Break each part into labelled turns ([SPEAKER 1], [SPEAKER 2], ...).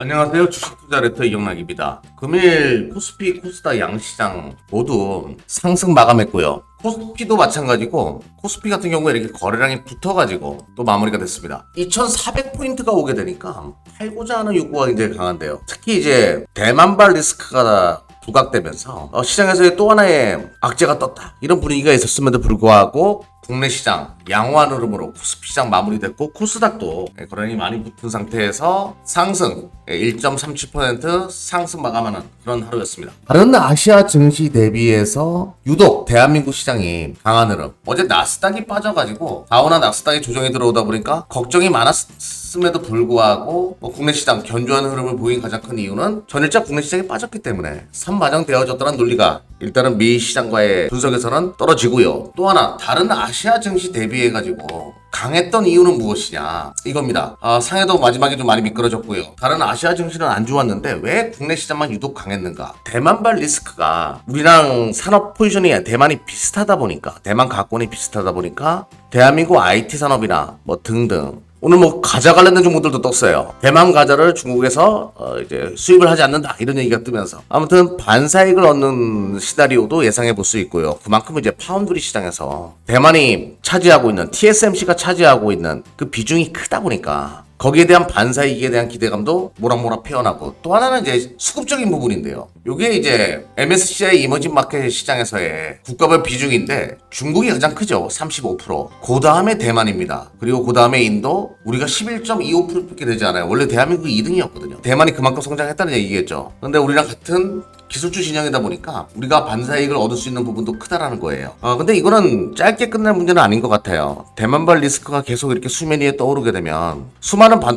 [SPEAKER 1] 안녕하세요. 주식투자레터 이영락입니다. 금일 코스피, 코스닥 양시장 모두 상승 마감했고요. 코스피도 마찬가지고 코스피 같은 경우에 이렇게 거래량이 붙어가지고 또 마무리가 됐습니다. 2400포인트가 오게 되니까 팔고자 하는 욕구가 굉장히 강한데요. 특히 이제 대만발 리스크가 부각되면서 시장에서의 또 하나의 악재가 떴다, 이런 분위기가 있었음에도 불구하고 국내 시장 양호한 흐름으로 코스피 시장 마무리됐고, 코스닥도 거래량이 많이 붙은 상태에서 상승 1.37% 상승 마감하는 그런 하루였습니다. 다른 아시아 증시 대비해서 유독 대한민국 시장이 강한 흐름. 어제 나스닥이 빠져가지고 다우나 나스닥이 조정이 들어오다 보니까 걱정이 많았음에도 불구하고 국내 시장 견조한 흐름을 보인 가장 큰 이유는 전일자 국내 시장이 빠졌기 때문에 선반영되어졌다는 논리가 일단은 미 시장과의 분석에서는 떨어지고요. 또 하나 다른 아시아 증시 대비해가지고 강했던 이유는 무엇이냐, 이겁니다. 상해도 마지막에 좀 많이 미끄러졌고요. 다른 아시아 증시는 안 좋았는데 왜 국내 시장만 유독 강했는가? 대만발 리스크가 우리랑 산업 포지션이 대만이 비슷하다 보니까, 대만 가권이 비슷하다 보니까 대한민국 IT 산업이나 뭐 등등, 오늘 뭐 과자 관련된 종목들도 떴어요. 대만 과자를 중국에서 이제 수입을 하지 않는다, 이런 얘기가 뜨면서 아무튼 반사익을 얻는 시나리오도 예상해 볼 수 있고요. 그만큼 이제 파운드리 시장에서 대만이 차지하고 있는, TSMC가 차지하고 있는 그 비중이 크다 보니까 거기에 대한 반사이익에 대한 기대감도 모락모락 피어나고, 또 하나는 이제 수급적인 부분인데요. 이게 이제 MSCI 이머징 마켓 시장에서의 국가별 비중인데 중국이 가장 크죠. 35%. 그 다음에 대만입니다. 그리고 그 다음에 인도, 우리가 11.25%밖에 되지 않아요. 원래 대한민국이 2등이었거든요. 대만이 그만큼 성장했다는 얘기겠죠. 근데 우리랑 같은 기술주 진영이다 보니까 우리가 반사이익을 얻을 수 있는 부분도 크다라는 거예요. 근데 이거는 짧게 끝날 문제는 아닌 것 같아요. 대만발 리스크가 계속 이렇게 수면 위에 떠오르게 되면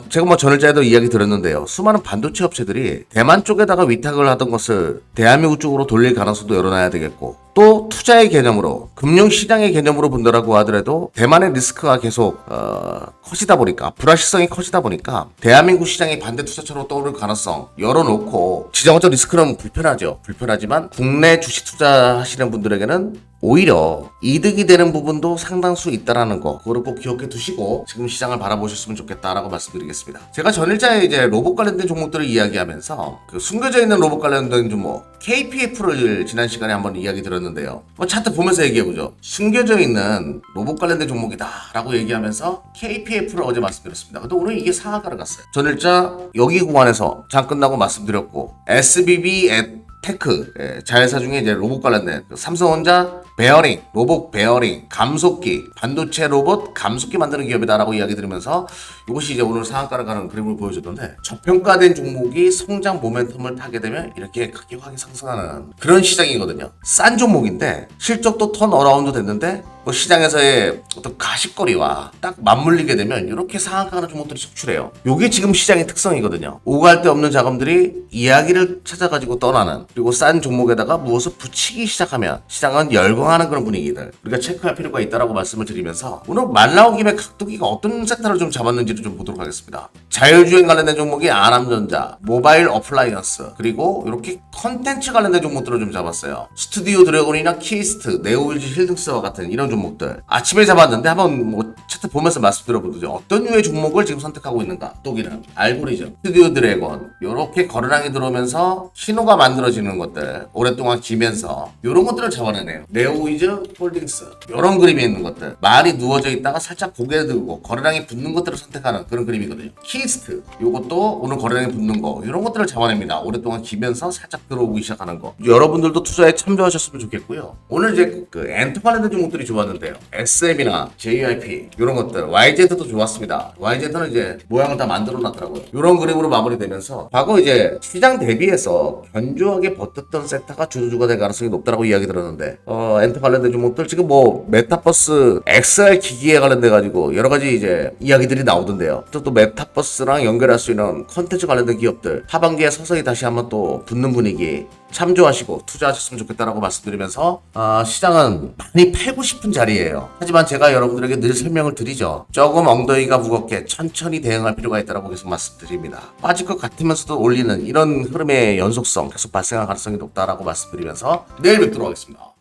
[SPEAKER 1] 제가 뭐 전일자에도 이야기 드렸는데요. 수많은 반도체 업체들이 대만 쪽에다가 위탁을 하던 것을 대한민국 쪽으로 돌릴 가능성도 열어놔야 되겠고, 또 투자의 개념으로, 금융시장의 개념으로 본다라고 하더라도 대만의 리스크가 계속 커지다 보니까, 불확실성이 커지다 보니까 대한민국 시장이 반대 투자처로 떠오를 가능성 열어놓고, 지정학적 리스크는 불편하지만 국내 주식 투자하시는 분들에게는 오히려 이득이 되는 부분도 상당수 있다라는 거, 그걸 꼭 기억해 두시고 지금 시장을 바라보셨으면 좋겠다라고 말씀드리겠습니다. 제가 전일자에 이제 로봇 관련된 종목들을 이야기하면서 그 숨겨져 있는 로봇 관련된 종목 KPF를 지난 시간에 한번 이야기 드렸는데요. 차트 보면서 얘기해보죠. 숨겨져 있는 로봇 관련된 종목이다라고 얘기하면서 KPF를 어제 말씀드렸습니다. 근데 오늘 이게 상한가를 갔어요. 전일자 여기 구간에서 장 끝나고 말씀드렸고, SBB 테크 자회사 중에 이제 로봇 관련된 삼성전자 베어링, 로봇 베어링, 감속기, 반도체 로봇 감속기 만드는 기업이다라고 이야기 드리면서 이것이 이제 오늘 상한가를 가는 그림을 보여줬는데, 저평가된 종목이 성장 모멘텀을 타게 되면 이렇게 가격이 상승하는 그런 시장이거든요. 싼 종목인데 실적도 턴 어라운드 됐는데 뭐 시장에서의 어떤 가십거리와 딱 맞물리게 되면 이렇게 상한가하는 종목들이 속출해요. 이게 지금 시장의 특성이거든요. 오갈 데 없는 자금들이 이야기를 찾아가지고 떠나는, 그리고 싼 종목에다가 무엇을 붙이기 시작하면 시장은 열광하는 그런 분위기들, 우리가 체크할 필요가 있다라고 말씀을 드리면서 오늘 말 나온 김에 각도기가 어떤 섹터를 좀 잡았는지를 좀 보도록 하겠습니다. 자율주행 관련된 종목이 아남전자, 모바일 어플라이언스, 그리고 이렇게 컨텐츠 관련된 종목들을 좀 잡았어요. 스튜디오 드래곤이나 키스트, 네오일즈 힐등스와 같은 이런 종목들 아침에 잡았는데 한번 뭐 차트 보면서 말씀드려보죠. 어떤 류의 종목을 지금 선택하고 있는가? 또기는 알고리즘, 스튜디오 드래곤, 이렇게 거래량이 들어오면서 신호가 만들어지는 것들 오랫동안 기면서 이런 것들을 잡아내네요. 네오일즈 홀딩스, 이런 그림이 있는 것들, 많이 누워져 있다가 살짝 고개 들고 거래량이 붙는 것들을 선택하는 그런 그림이거든요. 키스트, 이것도 오늘 거래량이 붙는 거, 이런 것들을 잡아냅니다. 오랫동안 기면서 살짝 들어오기 시작하는 거. 여러분들도 투자에 참조하셨으면 좋겠고요. 오늘 이제 그 엔터 관련된 종목들이 좋았는데요. SM이나 JYP 이런 것들, YZ도 좋았습니다. YZ는 이제 모양을 다 만들어 놨더라고요. 이런 그림으로 마무리되면서 과거 이제 시장 대비해서 견조하게 버텼던 섹터가 주주가 될 가능성이 높다라고 이야기 들었는데, 엔터 관련된 종목들 지금 뭐 메타버스 XR 기기에 관련돼 가지고 여러 가지 이제 이야기들이 나오던데요. 또 메타버스랑 연결할 수 있는 컨텐츠 관련된 기업들 하반기에 서서히 다시 한번 또 붙는 분위기 참조하시고 투자하셨으면 좋겠다라고 말씀드리면서, 시장은 많이 팔고 싶은 자리예요. 하지만 제가 여러분들에게 늘 설명을 드리죠. 조금 엉덩이가 무겁게 천천히 대응할 필요가 있다고 계속 말씀드립니다. 빠질 것 같으면서도 올리는 이런 흐름의 연속성 계속 발생할 가능성이 높다라고 말씀드리면서 내일 뵙도록 하겠습니다.